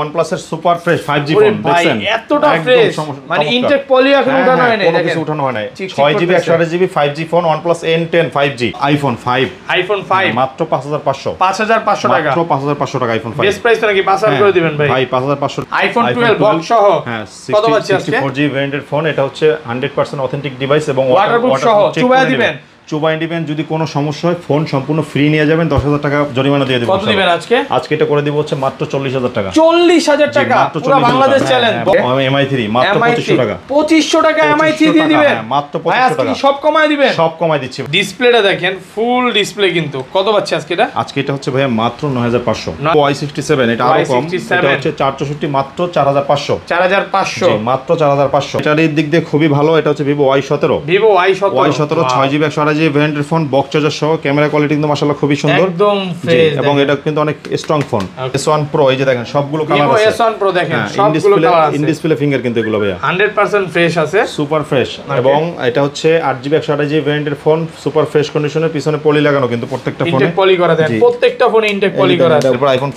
OnePlus এর super fresh 5G phone দেখছেন এতটা ফ্রেশ মানে ইনটেক পলি এখন উঠানো হয় নাই কোনো কিছু উঠানো হয় নাই 6GB 128GB 5G phone OnePlus N10 5G iPhone 5 মাত্র 5500 টাকা মাত্র 5500 টাকা iPhone 5 বেস্ট প্রাইস নাকি 5000 করে দিবেন ভাই 5500 iPhone 12 বক্স সহ হ্যাঁ কত পাচ্ছি আজকে 64GB ভেরিয়েন্টের ফোন এটা হচ্ছে 100% অথেন্টিক ডিভাইস এবং ওয়াটারপ্রুফ সহ চুবাই দিবেন চুবাই দিবেন যদি কোনো সমস্যা হয় ফোন সম্পূর্ণ ফ্রি নিয়ে যাবেন 10000 টাকা জরিমানা দিয়ে দেব কত দিবেন আজকে এটা করে দিব হচ্ছে মাত্র 40000 টাকা 40000 টাকা পুরো বাংলাদেশ চ্যালেঞ্জ MI3 মাত্র 2500 টাকা 2500 টাকা MI3 দিয়ে দিবেন মাত্র 2500 টাকা সব কমায় দিবেন সব কমায় দিচ্ছি ডিসপ্লেটা দেখেন ফুল ডিসপ্লে কিন্তু কত পাচ্ছি আজকে এটা হচ্ছে ভাইয়া মাত্র 9500 Y67 এটা আরো কম এটা হচ্ছে 464 মাত্র 4500 জি মাত্র 4500 এটার দিক দিয়ে খুবই ভালো এটা হচ্ছে Vivo Y17 6GB 128GB ভেরিয়েন্টের ফোন বক্স চার্জার সহ ক্যামেরা কোয়ালিটি কিন্তু মাশাআল্লাহ খুবই সুন্দর একদম ফ্রেশ এবং এটা কিন্তু অনেক স্ট্রং ফোন S1 Pro এই যে দেখেন সবগুলো কালার আছে S1 Pro দেখেন সবগুলো কালার আছে ইন ডিসপ্লে ফিঙ্গার কিন্তু এগুলো ভাইয়া 100% ফ্রেশ আছে সুপার ফ্রেশ এবং এটা হচ্ছে 8GB 128GB ভেরিয়েন্টের ফোন সুপার ফ্রেশ কন্ডিশনের পিছনে পলি লাগানো কিন্তু প্রত্যেকটা ফোনে ইনটেক পলি করা দেন প্রত্যেকটা ফোনে ইনটেক পলি করা আছে তারপর iPhone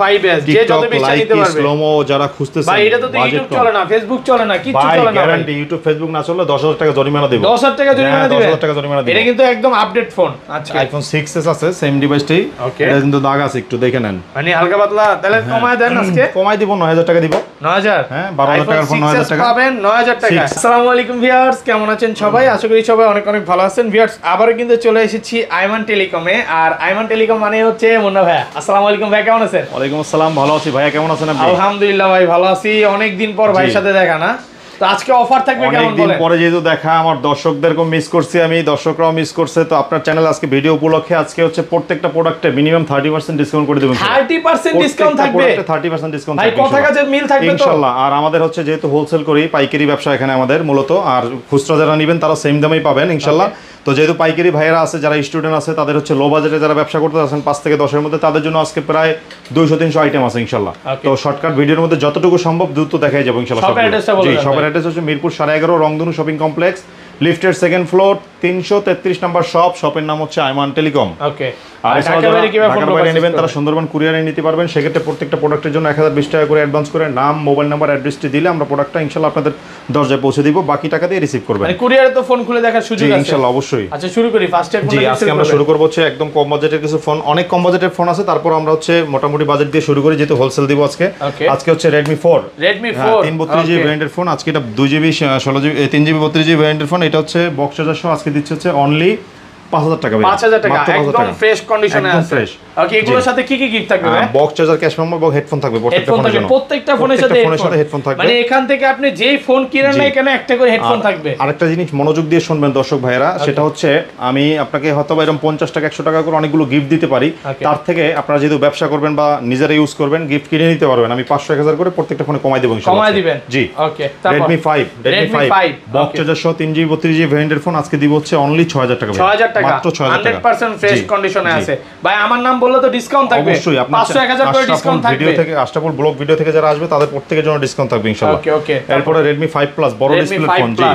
5s যে যত বেশি নিতে পারবে স্লোমো যারা খুঁজতেছেন ভাই এটা তো ইউটিউব চলে না ফেসবুক চলে না কিছু চলে না গ্যারান্টি ইউটিউব ফেসবুক না চললে 10000 টাকা জরিমানা দেব 10000 টাকা জরিমানা দিবেন 10000 টাকা জরিমানা দেব এটা কিন্তু একদম আপডেট ফোন আজকে iPhone 6s আছে সেম ডিভাইসটাই এটা কিন্তু দাগ আছে একটু দেখে নেন মানে হালকা পাতলা তাহলে কমায় দেন আজকে কমাই দিব 9000 টাকা দিব 9000 হ্যাঁ 12000 টাকার ফোন 9000 টাকা পাবেন 9000 টাকা আসসালামু আলাইকুম ভিউয়ার্স কেমন আছেন সবাই আশা করি সবাই অনেক অনেক ভালো আছেন ভিউয়ার্স আবারো কিন্তু চলে এসেছি আইমান টেলিকমে আর আইমান টেলিকম মানে হচ্ছে মুন্না ভাই আসসালামু আলাইকুম ভাই কেমন আছেন ওয়ালাইকুম আসসালাম ভালো আছি ভাইয়া কেমন আছেন আপনি আলহামদুলিল্লাহ ভাই ভালো আছি অনেক দিন পর ভাইয়ের সাথে দেখা না তো আজকে অফার থাকবে কেমন বলেন অনেক দিন পরে যেহেতু দেখা আমার দর্শকদেরকে মিস করছি আমি দর্শকরাও মিস করছে তো আপনার চ্যানেল আজকে ভিডিও উপলক্ষে আজকে হচ্ছে প্রত্যেকটা প্রোডাক্টে মিনিমাম 30% ডিসকাউন্ট করে দেবেন 30% ডিসকাউন্ট থাকবে 30% ডিসকাউন্ট ভাই কথা কাজে মিল থাকবে তো ইনশাআল্লাহ আর আমাদের হচ্ছে যেহেতু হোলসেল করি পাইকারি ব্যবসা এখানে আমাদের মূলত আর খুচরা যারা নেবেন তারা সেম দামেই পাবেন ইনশাআল্লাহ তো যেহেতু পাইকারি ভাইয়েরা আছে যারা স্টুডেন্ট আছে তাদের হচ্ছে লো বাজেটে যারা ব্যবসা করতে আছেন 5 থেকে 10 এর মধ্যে তাদের জন্য আজকে প্রায় 200-300 আইটেম আছে ইনশাআল্লাহ তো শর্টকাট ভিডিওর মধ্যে যতটুকু সম্ভব দ্রুত দেখাই যাব ইনশাআল্লাহ জি সবার অ্যাড্রেস হচ্ছে মিরপুর 11.5 রংধনু শপিং কমপ্লেক্স লিফটের সেকেন্ড ফ্লোর 333 নম্বর শপের নাম হচ্ছে আইমান টেলিকম ওকে আর ঢাকার বাইরে নেবেন তারা সুন্দরবন কুরিয়ারে নিতে পারবেন সেক্ষেত্রে প্রত্যেকটা প্রোডাক্টের জন্য 1020 টাকা করে অ্যাডভান্স করে নাম মোবাইল নাম্বার অ্যাড্রেসটি দিলে আমরা প্রোডাক্টটা ইনশাআল্লাহ আপনাদের দরজায় পৌঁছে দিব বাকি টাকা দিয়ে রিসিভ করবেন মানে কুরিয়ারে তো ফোন খুলে দেখার সুযোগ আছে ইনশাআল্লাহ অবশ্যই আচ্ছা শুরু করি ফার্স্ট এর জি আজকে আমরা শুরু করব হচ্ছে একদম কম বাজেটের কিছু ফোন অনেক কম বাজেটের ফোন আছে তারপর আমরা হচ্ছে মোটামুটি বাজেট দিয়ে শুরু করি যেহেতু হোলসেল দিব আজকে হচ্ছে Redmi 4 332GB ভেরিয়েন্টের ফোন আজকে এটা 2GB 16GB 3GB 32GB ভেরিয়েন্টের ফোন এটা হচ্ছে বক্স চার্জার সহ আজকে দিচ্ছে হচ্ছে অনলি 5000 টাকা 5000 টাকা একদম ফ্রেশ কন্ডিশনে আছে ফ্রেশ ওকে এগুলোর সাথে কি কি গিফট থাকবে ভাই বক্স চার্জার ক্যাশ মেমো এবং হেডফোন থাকবে প্রত্যেকটা ফোনের সাথে হেডফোন থাকবে মানে এখান থেকে আপনি যেই ফোন কিনেন না এখানে একটা করে হেডফোন থাকবে আরেকটা জিনিস মনোযোগ দিয়ে শুনবেন দর্শক ভাইরা সেটা হচ্ছে আমি আপনাকে হয়তো এরকম 50 টাকা 100 টাকা করে অনেকগুলো গিফট দিতে পারি তার থেকে আপনারা যেহেতু ব্যবসা করবেন বা নিজেরা ইউজ করবেন গিফট কিনে নিতে পারবেন আমি 500 1000 করে প্রত্যেকটা ফোনে কমাই দেব ইনশাআল্লাহ কমাই দিবেন জি ওকে Redmi 5 বক্স চার্জার সহ 3GB 32GB ভেরিয়েন্টের ফোন আজকে দিব হচ্ছে অনলি 6000 টাকা 6000 টাকা মাত্র 6000 টাকা 100% ফ্রেশ কন্ডিশনে আছে ভাই আমার নাম বললে তো ডিসকাউন্ট থাকবে অবশ্যই 500 1000 করে ডিসকাউন্ট থাকবে ভিডিও থেকে আশরাফুল ব্লগ ভিডিও থেকে যারা আসবে তাদের প্রত্যেকের জন্য ডিসকাউন্ট থাকবে ইনশাআল্লাহ ওকে এরপরে Redmi 5 Plus বড় ডিসপ্লে ফোন জি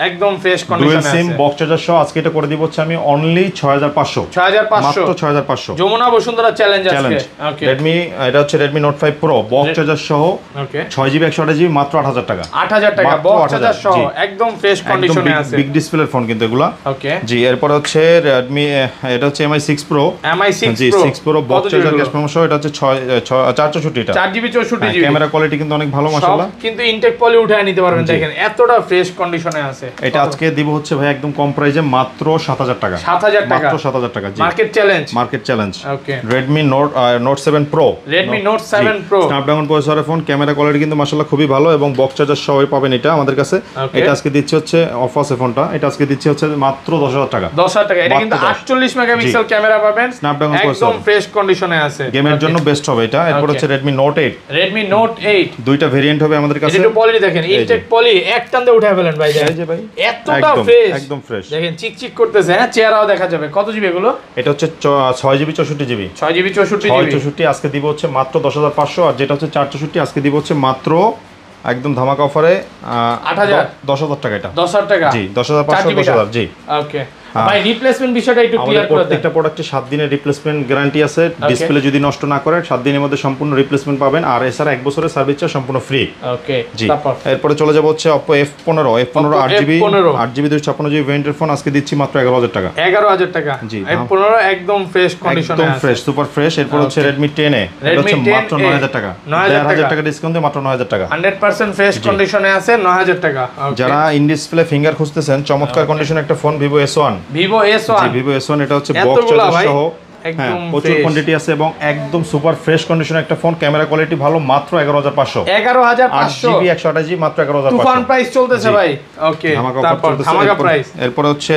একদম ফ্রেশ কন্ডিশনে আছে সিম বক্স চার্জার সহ আজকে এটা করে দিব হচ্ছে আমি অনলি 6500 মাত্র 6500 যমুনা বসুন্ধরা চ্যালেঞ্জ আজকে ওকে Redmi এটা হচ্ছে Redmi Note 5 Pro box charger সহ ওকে 6GB 128GB মাত্র 8000 টাকা 8000 টাকা বক্স চার্জার সহ একদম ফ্রেশ কন্ডিশনে আছে বিগ ডিসপ্লের ফোন কিন্তু এগুলা ওকে জি এরপর হচ্ছে Redmi এটা হচ্ছে MI6 Pro জি 6 Pro box charger cash memo সহ এটা হচ্ছে 464 এটা 4GB 64GB ক্যামেরা কোয়ালিটি কিন্তু অনেক ভালো মাশাআল্লাহ কিন্তু ইনটেক পলি উঠায় নিতে পারবেন দেখেন এতটা ফ্রেশ কন্ডিশনে আছে এটা আজকে দিব হচ্ছে ভাই একদম কম প্রাইসে মাত্র 7000 টাকা 7000 টাকা মাত্র 7000 টাকা জি market challenge okay Redmi Note 7 Pro Redmi Note 7 Pro Snapdragon প্রসেসরের ফোন ক্যামেরা কোয়ালিটি কিন্তু মাশাআল্লাহ খুবই ভালো এবং বক্স চার্জার সহ পাবেন এটা আমাদের কাছে এটা আজকে দিচ্ছে হচ্ছে অফ আছে ফোনটা এটা আজকে দিচ্ছে হচ্ছে মাত্র 10000 টাকা 10000 টাকা এটা কিন্তু 48 মেগাপিক্সেল ক্যামেরা পাবেন স্ন্যাপড্রাগন একদম ফ্রেশ কন্ডিশনে আছে গেমের জন্য বেস্ট হবে এটা এরপর হচ্ছে Redmi Note 8 দুইটা ভেরিয়েন্ট হবে আমাদের কাছে এটা পলি দেখেন ইনটেক পলি এক টানতে উঠায় ফেলেন ভাই দেখেন এই যে ভাই এতটা একদম ফ্রেশ দেখেন চিকচিক করতেছে হ্যাঁ চেহারাও দেখা যাবে কত জিবি এগুলো এটা হচ্ছে 6GB 64GB 6GB 64GB আজকে দিব হচ্ছে মাত্র 10500 আর যেটা হচ্ছে 464 আজকে দিব হচ্ছে মাত্র একদম ধামাকা অফারে 8000 10000 টাকা এটা 10000 টাকা জি 10500 10000 জি ওকে ভাই রিপ্লেসমেন্ট বিষয়টা একটু আমাদের ক্লিয়ার করে দেন। প্রত্যেকটা প্রোডাক্টে 7 দিনের রিপ্লেসমেন্ট গ্যারান্টি আছে। ডিসপ্লে যদি নষ্ট না করে 7 দিনের মধ্যে সম্পূর্ণ রিপ্লেসমেন্ট পাবেন, আর এছাড়া 1 বছরের সার্ভিস চার্জ সম্পূর্ণ ফ্রি। ওকে, জি। তারপর এরপরে চলে যাব হচ্ছে Oppo F15 8GB 256GB ভেরিয়েন্টের ফোন আজকে দিচ্ছি মাত্র 11000 টাকা। 11000 টাকা। জি, F15 একদম ফ্রেশ কন্ডিশনে একদম আছে। Fresh, super fresh. এরপর হচ্ছে Redmi 10A, এটা হচ্ছে মাত্র 9000 টাকা। 9000 টাকা ডিসকাউন্ট দিয়ে মাত্র 9000 টাকা। 100% ফ্রেশ কন্ডিশনে আছে, 9000 টাকা। যারা ইন ডিসপ্লে ফিঙ্গার খুঁজতেছেন, চমৎকার কন্ডিশনে একটা phone Vivo S1। Vivo S1, জি, Vivo S1 এটা হচ্ছে বক্স এতগুলা চার্জার ভাই, সহ, একদম প্রচুর fresh। কোয়ান্টিটি আছে এবং একদম সুপার ফ্রেশ কন্ডিশনে একটা ফোন। ক্যামেরা কোয়ালিটি ভালো, মাত্র 11500। 11500 8GB 128GB মাত্র 11500। তুফান প্রাইস চলতেছে ভাই। ওকে, তারপর ধামাকা প্রাইস। এরপর হচ্ছে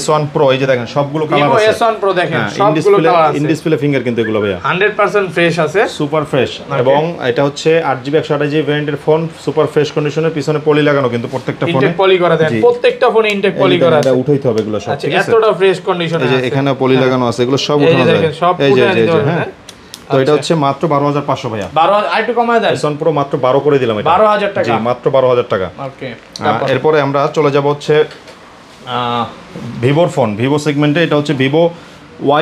S1 Pro, এই যে দেখেন সবগুলো কালার Vivo আছে। S1 Pro দেখেন সবগুলো কালার আছে। ইন ডিসপ্লে ফিঙ্গার কিন্তু এগুলো ভাইয়া 100% ফ্রেশ আছে, সুপার ফ্রেশ। এবং এটা হচ্ছে 8GB 128GB ভেরিয়েন্টের ফোন, সুপার ফ্রেশ কন্ডিশনে, পিছনে পলি লাগানো কিন্তু প্রত্যেকটা ফোনে। ইনটেক পলি করা দেন, প্রত্যেকটা ফোনে ইনটেক পলি করা আছে। এটা উঠাইতে হবে এগুলো সব, আচ্ছা, ঠিক আছে? এতটা ফ্রেশ কন্ডিশনে এই যে আছে। এখানে পলি লাগানো আছে, এগুলো সব উঠানো যায়। এই যে হ্যাঁ। তো এটা হচ্ছে মাত্র 12500 ভাইয়া। 12 আরেকটু কমায় দেন। S1 Pro মাত্র 12 করে দিলাম এটা। 12000 টাকা। জি, মাত্র 12000 টাকা। ওকে, এরপরে আমরা চলে যাব হচ্ছে ভিভোর ফোন, ভিভো সেগমেন্টে। এটা হচ্ছে ভিভো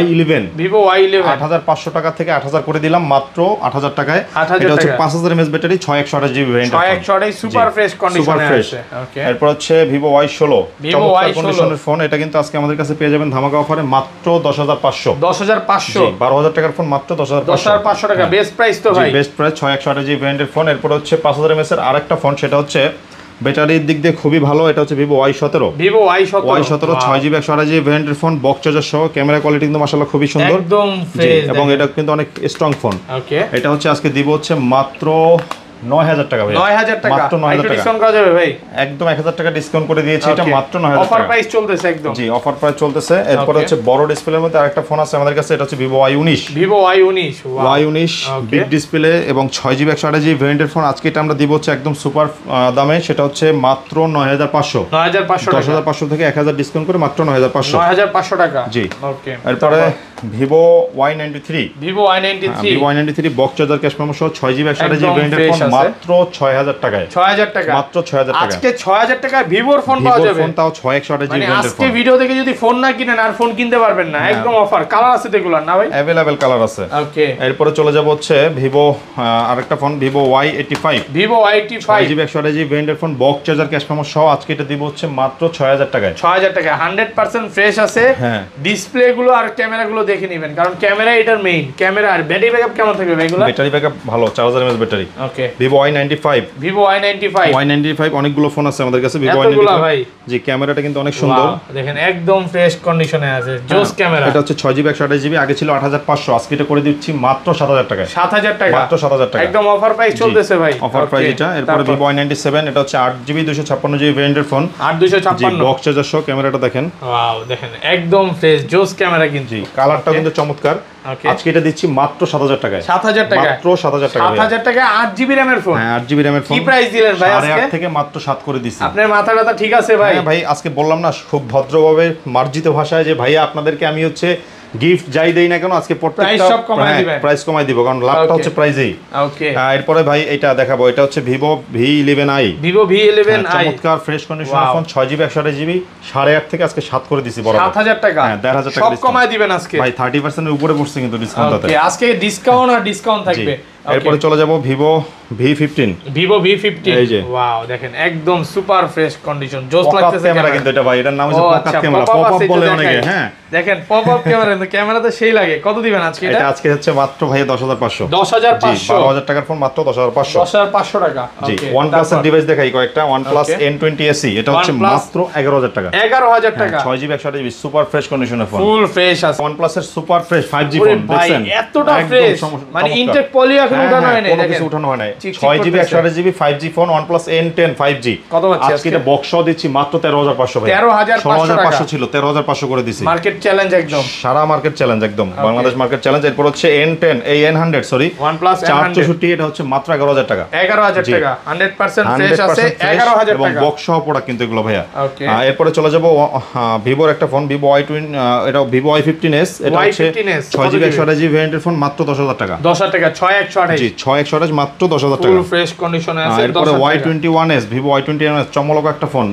Y11। Vivo Y11 8500 টাকা থেকে 8000 করে দিলাম মাত্র 8000 টাকায়। 8000 এটা হচ্ছে টাকা। 5000 mAh battery, 6128GB variant. 6128 super fresh কন্ডিশনে আছে। ওকে, এরপর হচ্ছে ভিভো Y16, Vivo চমৎকার Y16 কন্ডিশনের ফোন। এটা কিন্তু আজকে আমাদের কাছে পেয়ে যাবেন ধামাকা অফারে মাত্র 10500। 10500 জি, 12000 টাকার ফোন মাত্র 10500। 10500 টাকা বেস্ট প্রাইস তো ভাই। বেস্ট প্রাইস, 6128GB ভেরিয়েন্টের ফোন। এরপর হচ্ছে 5000 mAh এর আরেকটা ফোন, সেটা হচ্ছে ব্যাটারির দিক দিয়ে খুবই ভালো। এটা হচ্ছে Vivo Y17। Vivo Y17 6GB 128GB ভেরিয়েন্টের ফোন, বক্স চার্জার সহ। ক্যামেরা কোয়ালিটি কিন্তু মাশাআল্লাহ খুবই সুন্দর, একদম জি, ফ্রেশ এবং এটা কিন্তু অনেক স্ট্রং ফোন। ওকে, এটা হচ্ছে আজকে দিব হচ্ছে মাত্র 9000 টাকা ভাই। 9000 টাকা। মাত্র 9000 টাকা ডিসকাউন্ট করা যাবে ভাই? একদম 1000 টাকা ডিসকাউন্ট করে দিয়েছি, এটা মাত্র 9000 টাকা। অফার প্রাইস চলতেছে একদম। জি, অফার প্রাইস চলতেছে। এরপর হচ্ছে বড় ডিসপ্লের মধ্যে আরেকটা ফোন আছে আমাদের কাছে, এটা হচ্ছে Vivo Y19। Vivo Y19 Y19 big display এবং 6GB 128GB ভেরিয়েন্টের ফোন। আজকে এটা আমরা দিব হচ্ছে একদম সুপার দামে, সেটা হচ্ছে মাত্র 9500। 9500 টাকা। 10500 থেকে 1000 ডিসকাউন্ট করে মাত্র 9500। 9500 টাকা। জি। ওকে, এরপরে Vivo Y93। Vivo Y93 Vivo Y93 box charger, cash memo সহ 6GB 128GB ভেরিয়েন্টের ফোন মাত্র 6000 টাকায়। 6000 টাকা। মাত্র 6000 টাকা। আজকে 6000 টাকায় ভিভোর ফোন পাওয়া যাবে। ফোন তাও 6128GB মানে ভেরিয়েন্টের আজকে ফোন। ভিডিও দেখে যদি ফোন না কিনেন আর ফোন কিনতে পারবেন না, একদম অফার। কালার আছে দেখগুলো না ভাই? अवेलेबल কালার আছে। ওকে, এরপরে চলে যাব হচ্ছে ভিভো আরেকটা phone, Vivo Y85। Vivo Y85 5GB 128GB ভেরিয়েন্টের phone, box charger, cash memo সহ। আজকে এটা দিব হচ্ছে মাত্র 6000 টাকায়। 6000 টাকা। 100% ফ্রেশ আছে। হ্যাঁ। ডিসপ্লে গুলো আর ক্যামেরা গুলো দেখে নেবেন, কারণ ক্যামেরা এটার মেইন। ক্যামেরা আর ব্যাটারি ব্যাকআপ কেমন থাকবে ভাই এগুলো? ব্যাটারি ব্যাকআপ ভালো, 4000 mAh ব্যাটারি। ওকে, Vivo Y95। Vivo Y95 Y95 অনেকগুলো ফোন আছে আমাদের কাছে, ভিভো এতগুলা Y95। ভাই। জি, ক্যামেরাটা কিন্তু অনেক সুন্দর। Wow, দেখেন একদম ফ্রেশ কন্ডিশনে আছে, জোস ক্যামেরা। এটা হচ্ছে 6GB 128GB, আগে ছিল 8500, আজকে এটা করে দিচ্ছি মাত্র 7000 টাকায়। 7000 টাকা। মাত্র 7000 টাকা। একদম অফার প্রাইস চলতেছে ভাই। অফার প্রাইস এটা। এরপরে ভিভো Y97, এটা হচ্ছে 8GB 256GB ভেরিয়েন্টের ফোন। 8256। বক্স চার্জার সহ, ক্যামেরাটা দেখেন। ওয়াও, দেখেন একদম ফ্রেশ জোস ক্যামেরা কিন্তু। জি, কালারটাও কিন্তু চমৎকার। আজকে এটা দিচ্ছি মাত্র 7000 টাকায়। 7000 টাকা। মাত্র 7000 টাকা। 7000 টাকা 8GB র‍্যামের ফোন। হ্যাঁ, 8GB র‍্যামের ফোন। কি প্রাইস দিলেন ভাই আজকে? 8.5 থেকে মাত্র 7 করে দিছি। আপনার মাথাটা ঠিক আছে ভাই? হ্যাঁ ভাই, আজকে বললাম না খুব ভদ্রভাবে মার্জিত ভাষায় যে ভাইয়া আপনাদেরকে আমি হচ্ছে গিফট যাই দেই না কেন, আজকে প্রত্যেকটা সব কমায় দিবেন। প্রাইস কমাই দিব, কারণ লাভটা হচ্ছে প্রাইজেই। ওকে, এরপরে ভাই এটা দেখাবো, এটা হচ্ছে ভিভো V11i। Vivo V11i চমৎকার ফ্রেশ কন্ডিশনের ফোন, 6GB 128GB, 8.5 থেকে আজকে 7 করে দিছি বরাবর। 7000 টাকা। হ্যাঁ, 1500 টাকা সব কমায় দিবেন আজকে। ভাই 30% এর উপরে পড়ছে কিন্তু ডিসকাউন্টটাতে। ওকে, আজকে ডিসকাউন্ট আর ডিসকাউন্ট থাকবে। এরপরে চলে যাব ভিভো V15। Vivo V15। এই যে ওয়াও, দেখেন একদম সুপার ফ্রেশ কন্ডিশন, জোস লাগতেছে ক্যামেরা কিন্তু এটা ভাই, এটার নাম হচ্ছে পকাত ক্যামেরা, পপ আপ বলে অনেকে। হ্যাঁ, দেখেন পপ আপ ক্যামেরা, কিন্তু ক্যামেরা তো সেই লাগে। কত দিবেন আজকে এটা? এটা আজকে হচ্ছে মাত্র ভাই 10500। 10500। 12000 টাকার ফোন মাত্র 10500। 10500 টাকা। জি, ওকে, OnePlus এর ডিভাইস দেখাই কয়েকটা। OnePlus N20 SE, এটা হচ্ছে মাত্র 11000 টাকা। 11000 টাকা। 6GB 128GB সুপার ফ্রেশ কন্ডিশনের ফোন, ফুল ফ্রেশ আছে। OnePlus এর সুপার ফ্রেশ 5G ওরে ফোন ভাই, দেখছেন? এতটা একদম ফ্রেশ, মানে চমৎকার। ইনটেক পলি এখন উঠানো হয় নাই, কোনো দেখেন কিছু উঠানো হয় নাই। চিকচিক 6GB করতেছে। 128GB 5G phone OnePlus N10 5G কত পাচ্ছি আজকে? এটা বক্স সহ দিচ্ছি মাত্র 13500 ভাই। 13500 16500 ছিল, 13500 করে দিছি। মার্কেট চ্যালেঞ্জ একদম। সারা মার্কেট চ্যালেঞ্জ একদম, বাংলাদেশ মার্কেট চ্যালেঞ্জ। এরপর হচ্ছে N10 এই N100 সরি OnePlus N100 464, এটা হচ্ছে মাত্র 11000 টাকা। 11000 টাকা। 100% ফ্রেশ আছে, 100% fresh 11000 এবং টাকা। বক্স সহ প্রোডাক্ট কিন্তু এগুলো ভাইয়া। ওকে, এরপরে চলে যাব ভিভোর একটা ফোন, ভিভো Y20, এটা ভিভো Y15s, এটা হচ্ছে Y15s 6GB 128GB ভেরিয়েন্টের ফোন মাত্র 10000 টাকা। 10000 টাকা। 6128। জি, 6128 মাত্র 10000 টাকা। ফুল ফ্রেশ কন্ডিশনে আছে। এরপরে Y21s, ভিভো Y21s চমৎকার একটা ফোন,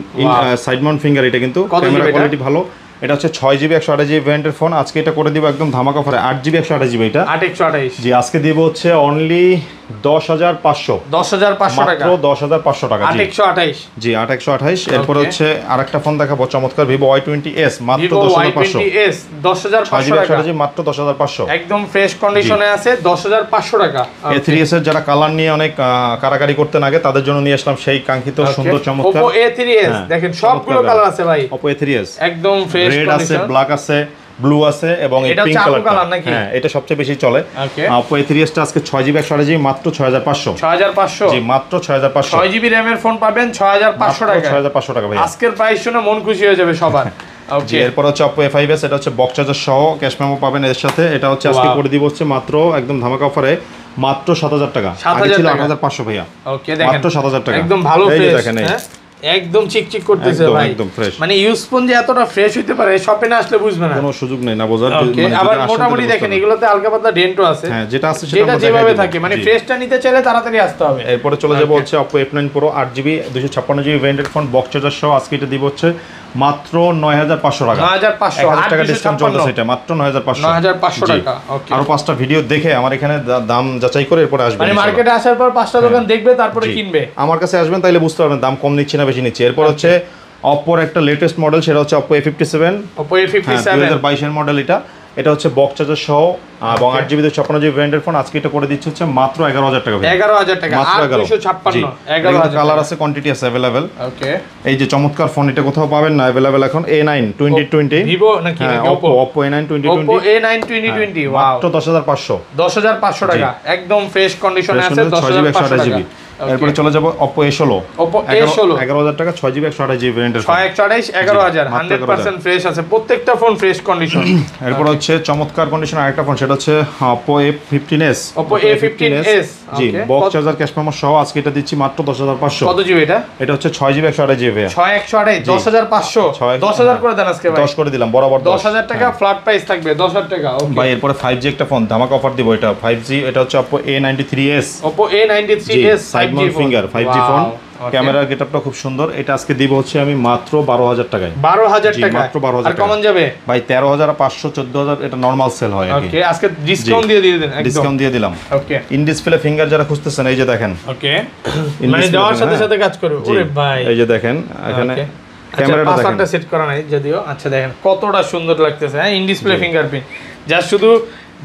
সাইড মাউন্ট ফিঙ্গার, এটা কিন্তু কত ক্যামেরা জিবি এটা? কোয়ালিটি ভালো এটা হচ্ছে 6GB 128GB ভ্যারিয়েন্টের ফোন। আজকে এটা করে দিব একদম ধামাকা অফারে 8GB 128GB এটা 8/128 জি আজকে দিব হচ্ছে অনলি 10,500 10,500 টাকা, মাত্র 10,500 টাকা জি 8/128 জি 8/128। এরপর Okay. হচ্ছে আরেকটা ফোন দেখাবো চমৎকার Vivo Y20s মাত্র Vivo 10,500 Y20s 10,500 6GB টাকা, 128GB মাত্র 10,500 একদম ফ্রেশ কন্ডিশনে আছে 10,500 টাকা। A3s এর যারা কালার নিয়ে অনেক কারাকারি করতেন আগে তাদের জন্য নিয়ে আসলাম সেই কাঙ্ক্ষিত সুন্দর চমৎকার Oppo A3s হ্যাঁ, দেখেন সবগুলো চমৎকার কালার আছে ভাই, Oppo A3s একদম ফ্রেশ রেড আছে, কন্ডিশন। ব্ল্যাক আছে, ব্লু আছে এবং এই এটা পিঙ্ক হচ্ছে আপু কালার কালার নাকি? হ্যাঁ এটা সবচেয়ে বেশি চলে। Okay. Oppo A3s টা আজকে 6GB 128GB মাত্র 6,500 6,500 জি মাত্র 6,500 6GB RAM এর ফোন পাবেন 6,500 টাকা। 6,500 টাকা ভাই। আজকের প্রাইস শুনে মন খুশি হয়ে যাবে সবার। জি ওকে, এরপর হচ্ছে Oppo A5s এটা হচ্ছে বক্স চার্জার সহ ক্যাশ মেমো পাবেন এর সাথে। এটা হচ্ছে আজকে Wow. করে দিব হচ্ছে মাত্র একদম ধামাকা অফারে মাত্র 7,000 টাকা। 7,000 আগে ছিল টাকা। 8,500 ভাইয়া ওকে দেখেন মাত্র 7,000 টাকা একদম ভালো এই যে ফ্রেশ, দেখেন এই একদম চিকচিক করতেছে একদম, ভাই, একদম fresh। মানে ইউজ ফোন যে এতটা ফ্রেশ হইতে পারে শপে না আসলে বুঝবে না। কোনো সুযোগ নেই না বোঝার ওকে, মানে আবার যদি আসেন মোটামুটি তাহলে দেখেন বুঝতে এগুলোতে হালকা পাতলা ডেন্টও আছে, পারবেন। হ্যাঁ যেটা আছে সেটা যেটা আমরা যেভাবে দেখাই থাকে দেব। মানে জি। ফ্রেশটা নিতে চাইলে তাড়াতাড়ি আসতে হবে। এরপরে চলে যাবো Okay. হচ্ছে Oppo F9 Pro 8GB 256GB ভ্যারিয়েন্টের ফোন বক্স চার্জার সহ আজকে এটা দিব হচ্ছে মাত্র 9,500 টাকা 9,500 1000 টাকা ডিসকাউন্ট 8,256 চলতেছে এটা মাত্র 9,500 9,500 জি। টাকা। ওকে, আরো 5টা ভিডিও দেখে আমার এখানে দাম যাচাই করে এরপর আসবেন মানে ইনশাআল্লাহ। মার্কেটে আসার পর 5টা দোকান দেখবে তারপরে জি। কিনবে। আমার কাছে আসবেন তাইলে বুঝতে পারবেন দাম কম নিচ্ছি না বেশি নিচ্ছি। এরপর হচ্ছে অপ্পোর একটা লেটেস্ট মডেল সেটা হচ্ছে Oppo A57 Oppo হ্যাঁ A57 2022 এর মডেল এটা। এটা হচ্ছে বক্স চার্জার সহ এবং Okay. 8GB 256GB ভ্যারিয়েন্টের ফোন আজকে এটা করে দিচ্ছে হচ্ছে মাত্র 11,000 টাকা ভাই। 11,000 টাকা, মাত্র 8,256 11,000 কালার আছে, কোয়ান্টিটি আছে अवेलेबल। ওকে, এই যে চমৎকার ফোন এটা কোথাও পাবেন না अवेलेबल এখন A9 2020 Vivo নাকি হ্যাঁ Oppo Oppo A9 Oppo 2020 A9 2020 wow, মাত্র 10,500 10,500 টাকা, একদম ফ্রেশ কন্ডিশনে আছে 6GB 10,500 টাকা। 128GB। এরপরে চলে যাব Oppo A16 Oppo A16 11,000 টাকা 6GB 128GB ভ্যারিয়েন্টের ফোন। 6,128 11,000 মাত্র 100% ফ্রেশ আছে, প্রত্যেকটা ফোন ফ্রেশ কন্ডিশন। এরপর হচ্ছে চমৎকার কন্ডিশন আরেকটা ফোন সেটা হচ্ছে Oppo A15s Oppo A15s জি okay। Box charger cash memo সহ আজকে এটা দিচ্ছি মাত্র 10,500 কত জিবি এটা? এটা হচ্ছে 6GB 128GB 6,128 10,500 10,000 করে দেন আজকে ভাই, 10 করে দিলাম বরাবর 10,000 টাকা ফ্ল্যাট প্রাইস থাকবে 10,000 টাকা। ওকে ভাই এরপরে 5G একটা ফোন ধামাকা অফার দিব এটা 5G এটা হচ্ছে Oppo A93s Oppo A93s side 5G Mount finger 5G Wow, phone. okay। ক্যামেরার গেটআপটা খুব সুন্দর। এটা আজকে দিব হচ্ছে আমি মাত্র 12,000 টাকায় 12,000 জি, টাকা, মাত্র 12,000 আর কমন যাবে ভাই 13,500 14,000 এটা নরমাল সেল হয় আর কি। ওকে, আজকে ডিসকাউন্ট দিয়ে দেন একদম। ডিসকাউন্ট দিয়ে দিলাম। ওকে ইন ডিসপ্লে ফিঙ্গার যারা খুঁজতেছেন এই যে দেখেন ওকে, In মানে display দেওয়ার সাথে হ্যাঁ। সাথে কাজ করবে। জি, ওরে ভাই, এই যে দেখেন এখানে Okay। ক্যামেরাটা দেখেন পাসওয়ার্ডটা সেট করা নাই যদিও। আচ্ছা দেখেন কতটা সুন্দর লাগতেছে, হ্যাঁ ইন ডিসপ্লে ফিঙ্গারপ্রিন্ট, যা শুধু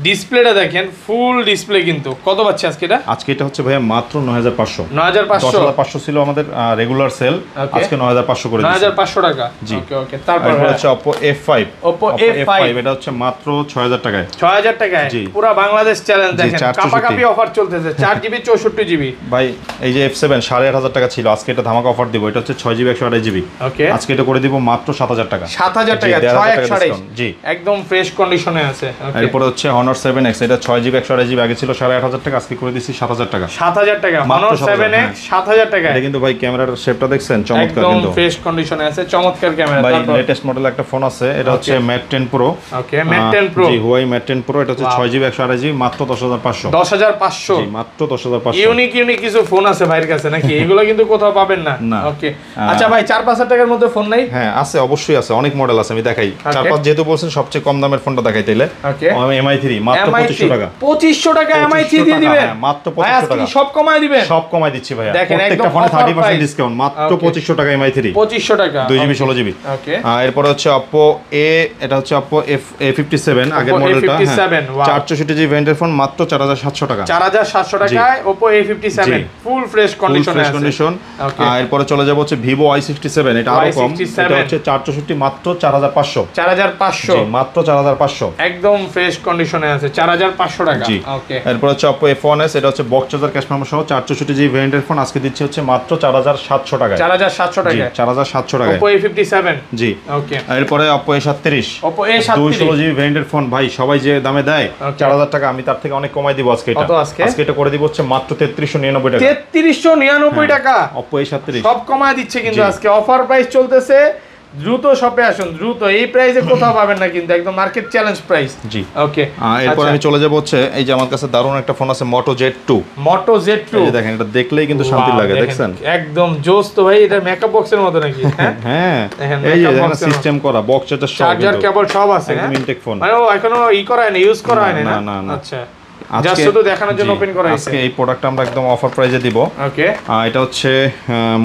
ডিসপ্লেটা দেখেন ফুল ডিসপ্লে। কিন্তু কত পাচ্ছে আজকে এটা? আজকে এটা হচ্ছে ভাইয়া মাত্র 9,500 9,500 10,500 ছিল আমাদের রেগুলার সেল Okay। আজকে 9,500 করে দিয়েছি। 9,500 টাকা। জি। ওকে ওকে, তারপর এরপর হচ্ছে Oppo F5 Oppo F5 এটা হচ্ছে মাত্র 6,000 টাকায় 6,000 টাকায় জি। পুরো বাংলাদেশ চ্যালেঞ্জ জি, দেখেন, 464 কাপাকাপি অফার চলতেছে 4GB 64GB। ভাই এই যে F7 8,500 টাকা ছিল আজকে এটা ধামাকা অফার দিব। এটা হচ্ছে 6GB 128GB ওকে, আজকে এটা করে দিব মাত্র 7,000 টাকা 7,000 জি, টাকা 1,500 টাকা 6,128 discount, জি। একদম ফ্রেশ কন্ডিশনে আছে। ওকে, এরপর হচ্ছে Honor 7X এটা 6GB 128GB আগে ছিল 8,500 টাকা আজকে করে দিচ্ছি 7,000 টাকা 7,000 টাকা। মাত্র Honor 7X 7,000 টাকা, এটা কিন্তু ভাই ক্যামেরার শেপটা দেখছেন চমৎকার একদম কিন্তু ফ্রেশ কন্ডিশনে আছে, চমৎকার ক্যামেরা। ভাই তারপর লেটেস্ট মডেল একটা ফোন আছে এটা হচ্ছে Mate 10 Pro ওকে, Mate 10 Pro জি Huawei Mate 10 Pro এটা হচ্ছে Wow। 6GB 128GB মাত্র 10,500 10,500। জি মাত্র 10,500 ইউনিক কিছু ফোন আছে ভাইয়ের কাছে নাকি? এগুলো কিন্তু কোথাও পাবেন না। না। ওকে, আচ্ছা ভাই 4-5,000 টাকার মধ্যে ফোন নাই? হ্যাঁ আছে অবশ্যই আছে অনেক মডেল আছে আমি দেখাই 4-5 যেহেতু বলছেন সবচেয়ে কম দামের ফোনটা দেখাই তাইলে ওকে, MI3 মাত্র 2500 টাকা 2500 টাকা MI3 দিয়ে 2500 দিবেন? হ্যাঁ, মাত্র ভাই 2500 আজকে কি টাকা সব কমায় দিবেন? সব কমাই দিচ্ছি ভাইয়া দেখেন, প্রত্যেকটা একদম ফোনে offer 30% price। ডিসকাউন্ট মাত্র Okay। 2500 টাকা MI3 2500 টাকা 2GB 16GB ওকে, এরপর হচ্ছে Oppo A এটা হচ্ছে Oppo A57 আগের Oppo মডেলটা A57 wow। 464GB ভ্যারিয়েন্টের ফোন মাত্র 4,700 টাকা 4,700 টাকায় Oppo A57 জি। ফুল ফ্রেশ কন্ডিশনে আছে। Condition Okay। এরপরে চলে যাব হচ্ছে Vivo Y67 এটা আরো কম Y67 এটা হচ্ছে 464 মাত্র 4,500 4,500 জি মাত্র 4,500 একদম ফ্রেশ কন্ডিশনে আছে 4,500 টাকা জি ওকে, এরপর হচ্ছে Oppo F1s এটা হচ্ছে বক্স চার্জার ক্যাশ মেমো সহ 464GB ভ্যারিয়েন্টের ফোন আজকে দিচ্ছে হচ্ছে মাত্র 4,700 টাকায় 4,700 জি টাকা 4,700 টাকায় Oppo A57 জি ওকে, এরপরে Oppo A37 Oppo A37 216GB ভ্যারিয়েন্টের phone ভাই সবাই যে দামে দেয় Okay। 4,000 টাকা আমি তার থেকে অনেক কমাই দিব আজকে এটা কত আজকে? আজকে এটা করে দিব হচ্ছে মাত্র 3399 টাকা 3399 টাকা Oppo A37 সব কমায় দিচ্ছে কিন্তু জি। আজকে অফার প্রাইস চলতেছে দ্রুত শপে আসুন, দ্রুত। এই প্রাইসে কোথাও পাবেন না কিন্তু, একদম মার্কেট চ্যালেঞ্জ প্রাইস। জি ওকে, এরপর আমি চলে যাব হচ্ছে এই যে আমার কাছে দারুণ একটা ফোন আছে Moto Z2। Moto Z2 এই যে দেখেন, এটা দেখলেই কিন্তু শান্তি লাগে, দেখছেন একদম জোস তো ভাই। এটা মেকআপ বক্সের মতো নাকি? হ্যাঁ দেখেন, এই যে makeup দেখেন box এর সিস্টেম করা, বক্স চার্জার সব, চার্জার কেবল সব আছে, একদম ইনটেক ফোন। মানে ও এখনো ই করা হয়নি, ইউজ করা হয়নি না? না, না। আচ্ছা, জাস্ট শুধু দেখানোর জন্য ওপেন করা হয়েছে। আজকে এই প্রোডাক্টটা আমরা একদম অফার প্রাইসে দিব। ওকে, এটা হচ্ছে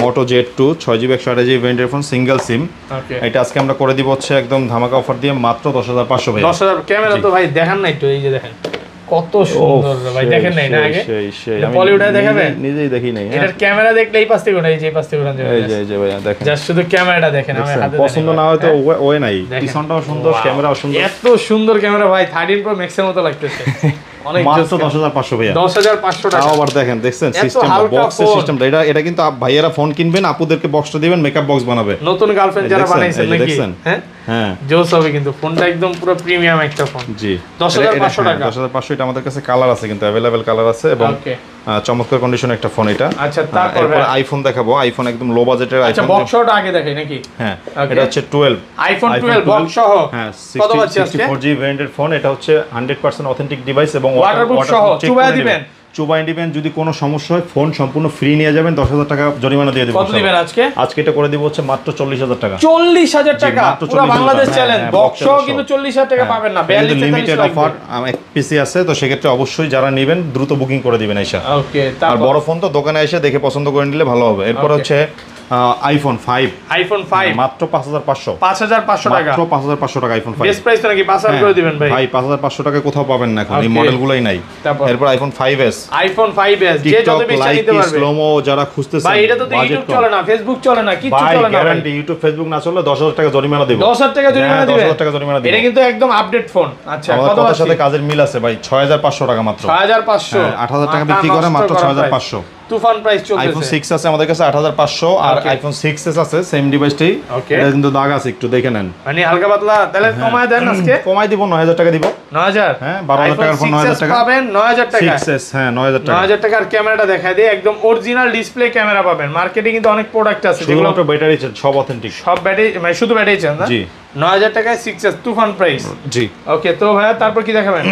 Moto Z2 6GB 128GB ভেরিয়েন্টের ফোন, সিঙ্গেল সিম। ওকে, এটা আজকে আমরা করে দিব হচ্ছে একদম ধামাকা অফার দিয়ে মাত্র 10,500 ভাই। 10,000। ক্যামেরা তো ভাই দেখান নাই তো, এই যে দেখেন কত সুন্দর ভাই, দেখেন নাই না আগে? আমি পলিউডে দেখাবেন? নিজেই দেখি নাই। এটার ক্যামেরা দেখলে এই পাশ থেকে ওঠে, এই যে এই পাশ থেকে ওঠান যাবে। এই যে ভাই দেখেন, জাস্ট শুধু ক্যামেরাটা দেখেন, আমি হাতে পছন্দ না হয়তো ওয়ে নাই, পিছনটাও সুন্দর, ক্যামেরাও সুন্দর, এত সুন্দর ক্যামেরা ভাই, 13 Pro Max এর মতো লাগতেছে। অনেক মাত্র 10,500 ভাইয়া। 10,500 টাকা। আবার দেখেন, দেখছেন সিস্টেম, বক্সের সিস্টেমটা। এটা কিন্তু ভাইয়ারা ফোন কিনবেন, আপুদেরকে বক্সটা দিবেন, মেকআপ বক্স বানাবে। নতুন গার্লফ্রেন্ড যারা বানাইছেন নাকি? হ্যাঁ হ্যাঁ, জোস হবে কিন্তু ফোনটা, একদম পুরো প্রিমিয়াম একটা ফোন। জি 10,500 টাকা। 10,500। এটা আমাদের কাছে কালার আছে কিন্তু, अवेलेबल কালার আছে এবং ওকে, চমৎকার কন্ডিশন একটা ফোন এটা। আচ্ছা, তারপর আইফোন দেখাবো। আইফোন একদম লো বাজেটের আচ্ছা, আইফোন। বক্সটা আগে দেখাই নাকি? হ্যাঁ, এটা হচ্ছে 12 আইফোন 12 বক্স সহ। হ্যাঁ, কত পাচ্ছি আজকে? 64GB ভেরিয়েন্টের ফোন। এটা হচ্ছে 100% অথেন্টিক ডিভাইস এবং ওয়াটারপ্রুফ সহ। চুবাই দিবেন? চুবাই দিবেন। যদি কোনো সমস্যা হয় ফোন সম্পূর্ণ ফ্রি নিয়ে যাবেন, 10,000 টাকা জরিমানা দিয়ে দেব। কত দিবেন আজকে? আজকে এটা করে দিব হচ্ছে মাত্র 40,000 টাকা। 40,000 টাকা মাত্র পুরো 40,000 বাংলাদেশ টাকা। চ্যালেঞ্জ। হ্যাঁ, বক্স সহ বক্সের কিন্তু 40,000 টাকা পাবেন না। 42 লিমিটেড অফার। এক পিসি আছে, তো সেক্ষেত্রে অবশ্যই যারা নেবেন দ্রুত বুকিং করে দিবেন আইসা। ওকে, আর তারপর বড় ফোন তো দোকানে এসে দেখে পছন্দ করে নিলে ভালো হবে। এরপর হচ্ছে আইফোন 5। আইফোন 5 মাত্র 5,500। 5,500 টাকা। মাত্র 5,500 টাকা আইফোন 5। বেস্ট প্রাইস তো নাকি? 5,000 করে দিবেন ভাই। ভাই 5,500 টাকা কোথাও পাবেন না এখন, এই Okay. মডেলগুলোই নাই। তারপর এরপর আইফোন 5s। আইফোন 5s যে যত টিকটক, বেশি নিতে লাইকি, পারবে। স্লোমো যারা খুঁজতেছেন, ভাই এটা তো ইউটিউব চলে না, ফেসবুক চলে না, কিছু ভাই চলে না। গ্যারান্টি ইউটিউব ফেসবুক না চললে 10,000 টাকা জরিমানা দেব। 10,000 টাকা জরিমানা দিবেন? 10,000 টাকা জরিমানা দেব। এটা কিন্তু একদম আপডেট ফোন। আচ্ছা, আমাদের কত কথার আছে? সাথে কাজের মিল আছে ভাই। 6,500 টাকা মাত্র। 6,500। 8,000 টাকা বিক্রি করে মাত্র 6,500। তুফান প্রাইস চলতেছে। আইফোন 6 আছে আমাদের কাছে 8,500, আর আইফোন 6s আছে সেম ডিভাইসটাই। Okay. এটা কিন্তু দাগ আছে, একটু দেখে নেন। মানে হালকা পাতলা, তাহলে কমায় দেন আজকে। কমাই দিব, 9,000 টাকা দিব। 9,000? হ্যাঁ, 12,000 টাকার ফোন 9,000 টাকা পাবেন। 9,000 টাকা 6s। হ্যাঁ, 9,000 টাকা। 9,000 টাকার ক্যামেরাটা দেখায় দিয়ে, একদম অরিজিনাল ডিসপ্লে ক্যামেরা পাবেন। মার্কেটে কিন্তু অনেক প্রোডাক্ট আছে যেগুলো শুধুমাত্র ব্যাটারি সব অথেন্টিক। সব ব্যাটারি, মানে শুধু ব্যাটারি চান না? জি। 9,000 টাকায় 6s তুফান প্রাইস। জি। ওকে, তো ভাইয়া তারপর কি দেখাবেন?